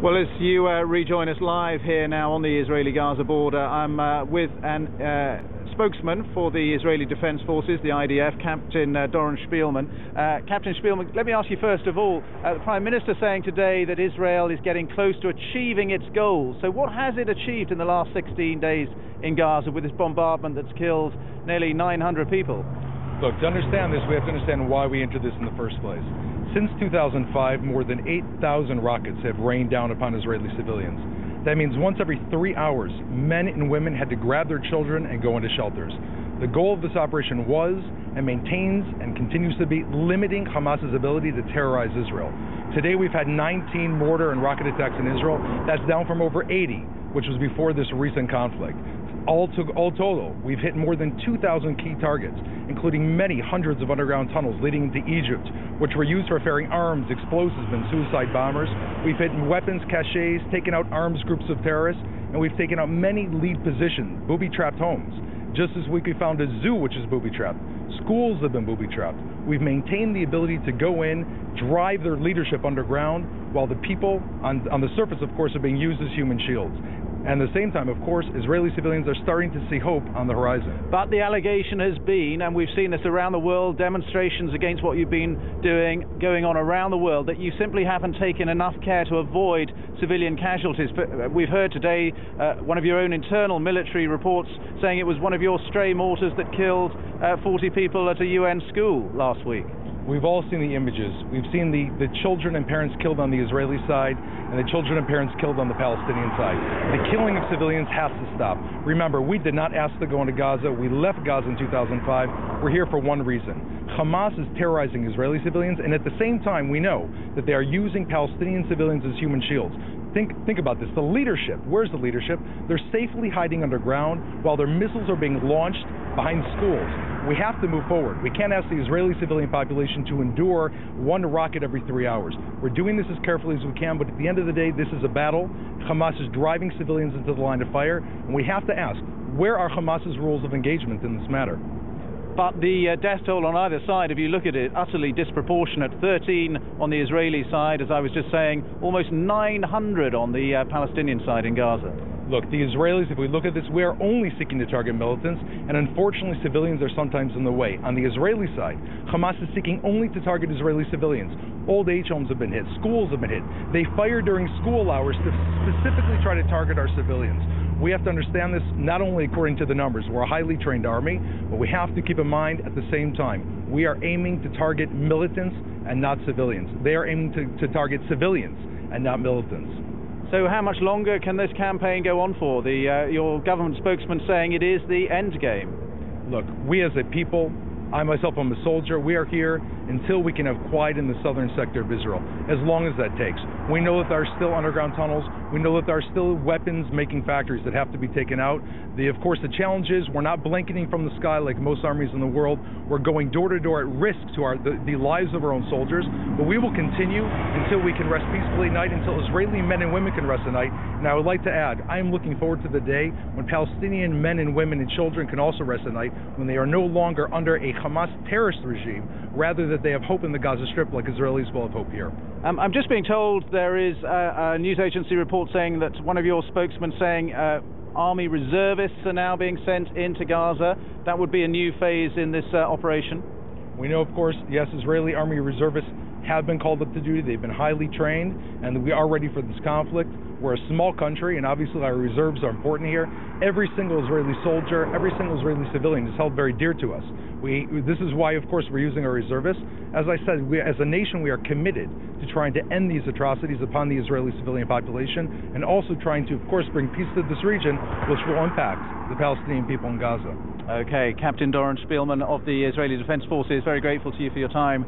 Well, as you rejoin us live here now on the Israeli-Gaza border, I'm with an spokesman for the Israeli Defense Forces, the IDF, Captain Doron Spielman. Captain Spielman, let me ask you first of all, the Prime Minister saying today that Israel is getting close to achieving its goals. So what has it achieved in the last 16 days in Gaza with this bombardment that's killed nearly 900 people? Look, to understand this, we have to understand why we entered this in the first place. Since 2005, more than 8,000 rockets have rained down upon Israeli civilians. That means once every 3 hours, men and women had to grab their children and go into shelters. The goal of this operation was, and maintains, and continues to be, limiting Hamas's ability to terrorize Israel. Today we've had 19 mortar and rocket attacks in Israel. That's down from over 80, which was before this recent conflict. All total, we've hit more than 2,000 key targets, including many hundreds of underground tunnels leading into Egypt, which were used for ferrying arms, explosives, and suicide bombers. We've hit weapons caches, taken out arms groups of terrorists, and we've taken out many lead positions, booby-trapped homes. Just this week we found a zoo which is booby-trapped. Schools have been booby-trapped. We've maintained the ability to go in, drive their leadership underground, while the people on the surface, of course, are being used as human shields. And at the same time, of course, Israeli civilians are starting to see hope on the horizon. But the allegation has been, and we've seen this around the world, demonstrations against what you've been doing, going on around the world, that you simply haven't taken enough care to avoid civilian casualties. But we've heard today one of your own internal military reports saying it was one of your stray mortars that killed 40 people at a UN school last week. We've all seen the images. We've seen the children and parents killed on the Israeli side and the children and parents killed on the Palestinian side. The killing of civilians has to stop. Remember, we did not ask to go into Gaza. We left Gaza in 2005. We're here for one reason. Hamas is terrorizing Israeli civilians, and at the same time, we know that they are using Palestinian civilians as human shields. Think about this. The leadership, where's the leadership? They're safely hiding underground while their missiles are being launched behind schools. We have to move forward. We can't ask the Israeli civilian population to endure one rocket every 3 hours. We're doing this as carefully as we can, but at the end of the day, this is a battle. Hamas is driving civilians into the line of fire, and we have to ask, where are Hamas's rules of engagement in this matter? But the death toll on either side, if you look at it, utterly disproportionate. 13 on the Israeli side, as I was just saying, almost 900 on the Palestinian side in Gaza. Look, the Israelis, if we look at this, we are only seeking to target militants, and unfortunately civilians are sometimes in the way. On the Israeli side, Hamas is seeking only to target Israeli civilians. Old age homes have been hit, schools have been hit. They fire during school hours to specifically try to target our civilians. We have to understand this not only according to the numbers. We're a highly trained army, but we have to keep in mind at the same time, we are aiming to target militants and not civilians. They are aiming to target civilians and not militants. So how much longer can this campaign go on for? Your government spokesman saying it is the end game. Look, we as a people, I myself am a soldier, we are here until we can have quiet in the southern sector of Israel, as long as that takes. We know that there are still underground tunnels, we know that there are still weapons-making factories that have to be taken out. Of course, the challenge is we're not blanketing from the sky like most armies in the world. We're going door to door at risk to the lives of our own soldiers, but we will continue until we can rest peacefully at night, until Israeli men and women can rest at night. And I would like to add, I am looking forward to the day when Palestinian men and women and children can also rest at night, when they are no longer under a Hamas terrorist regime, rather that they have hope in the Gaza Strip like Israelis will have hope here. I'm just being told there is a news agency report saying that one of your spokesmen saying army reservists are now being sent into Gaza. That would be a new phase in this operation. We know, of course, yes, Israeli army reservists have been called up to duty. They've been highly trained, and we are ready for this conflict. We're a small country, and obviously our reserves are important here. Every single Israeli soldier, every single Israeli civilian is held very dear to us. This is why, of course, we're using our reservists. As I said, as a nation, we are committed to trying to end these atrocities upon the Israeli civilian population, and also trying to, of course, bring peace to this region, which will impact the Palestinian people in Gaza. Okay, Captain Doron Spielman of the Israeli Defense Forces, very grateful to you for your time.